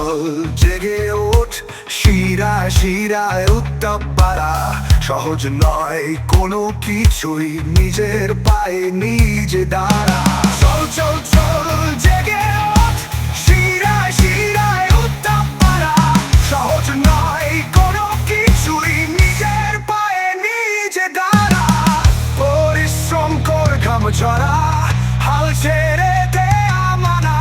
চল জেগে ওঠ, শিরায় শিরায় উত্তাপ বাড়া। সহজ নয় কোনো কিছুই, নিজের পায়ে নিজে দাঁড়া। চল চল চল জেগে ওঠ, শিরায় শিরায় উত্তাপ বাড়া। সহজ নয় কোনো কিছুই, নিজের পায়ে নিজে দাঁড়া। পরিশ্রম কর, ঘাম ঝরা, হাল ছেড়ে দে আমানা।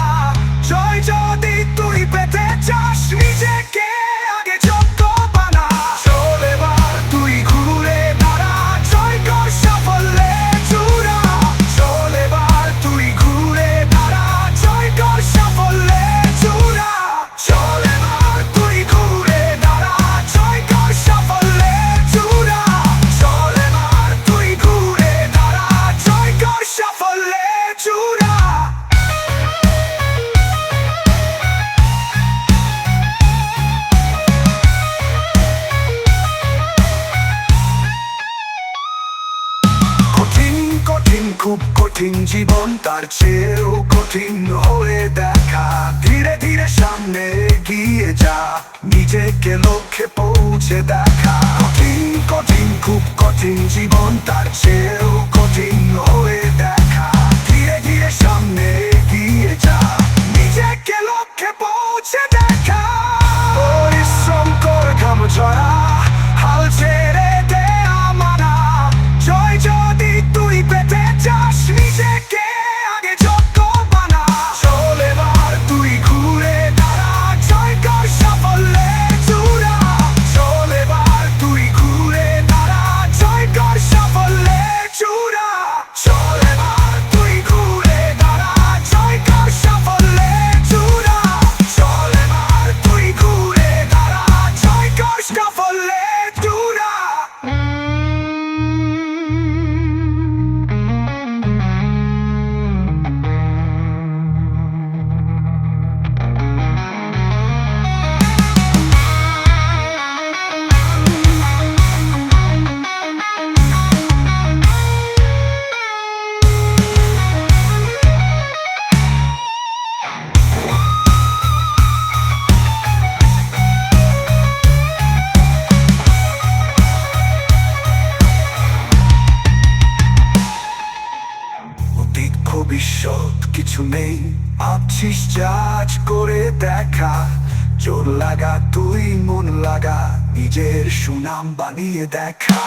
জয় যদি তুই পেতে চাস, নিজেকে আগে যোগ্য বানা। চল এবার তুই ঘুরে দাঁড়া, জয় কর সাফল্যের চূড়া। চল এবার তুই ঘুরে দাঁড়া, জয় কর সাফল্যের চূড়া। চল এবার তুই ঘুরে দাঁড়া, জয় কর সাফল্যের চূড়া। চল এবার তুই ঘুরে দাঁড়া, জয় কর সাফল্যের চূড়া। কঠিন কঠিন খুব কঠিন জীবন, তার চেয়েও কঠিন হয়ে দেখা। ধীরে ধীরে সামনে এগিয়ে যা, নিজেকে লক্ষ্যে পৌঁছে দেখা। কঠিন কঠিন খুব কঠিন জীবন, তার চেয়েও কঠিন হয়ে দেখা। ধীরে ধীরে সামনে এগিয়ে যা, নিজেকে লক্ষ্যে পৌঁছে দেখা। পরিশ্রম কর, ঘাম ঝরা, হাল ছেড়ে দে আমানা। জয় যদি তুই পেতে চাস, নিজেকে আগে যোগ্য বানা। চল এবার তুই ঘুরে দাঁড়া, জয় কর সাফল্যের চূড়া। চল এবার তুই ঘুরে দাঁড়া, জয় কর সাফল্যের চূড়া। চল এবার তুই ঘুরে দাঁড়া, জয় কর সাফল্যের চূড়া। চল এবার তুই ঘুরে দাঁড়া, জয় কর সাফল্যের চূড়া। অতীত ভবিষ্যৎ কিছু নেই, ভাবছিস জাজ করে দেখা। জোর লাগা তুই মন লাগা, নিজের সুনাম বানিয়ে দেখা।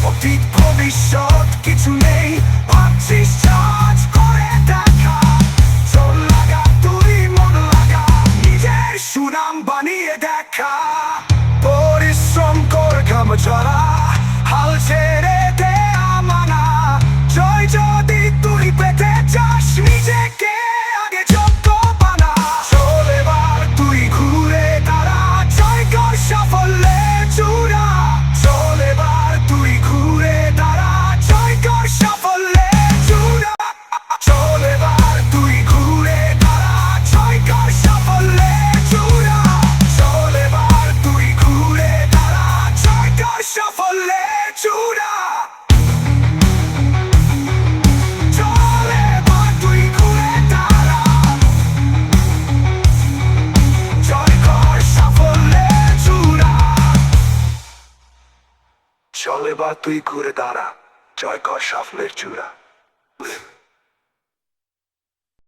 অতীত ভবিষ্যৎ কিছু নেই, ভাবছিস জাজ করে দেখা। জোর লাগা তুই মন লাগা, নিজের সুনাম বানিয়ে দেখা। পরিশ্রম কর, ঘাম ঝরা, হাল ছেড়ে দে আমানা। জয় যদি তুই পেতে চাস, নিজেকে আগে যোগ্য বানা। চল এবার তুই ঘুরে দাঁড়া, জয় কর সাফল্যের চূড়া। চল এবার তুই ঘুরে দাঁড়া, জয় কর সাফল্যের চূড়া। চল এবার তুই ঘুরে দাঁড়া, জয় কর সাফল্যের চূড়া। চল এবার তুই ঘুরে দাঁড়া, জয় কর সাফল্যের চূড়া। চল এবার তুই ঘুরে দাঁড়া, জয় কর সাফল্যের চূড়া। চল এবার তুই ঘুরে দাঁড়া, জয় কর সাফল্যের চূড়া।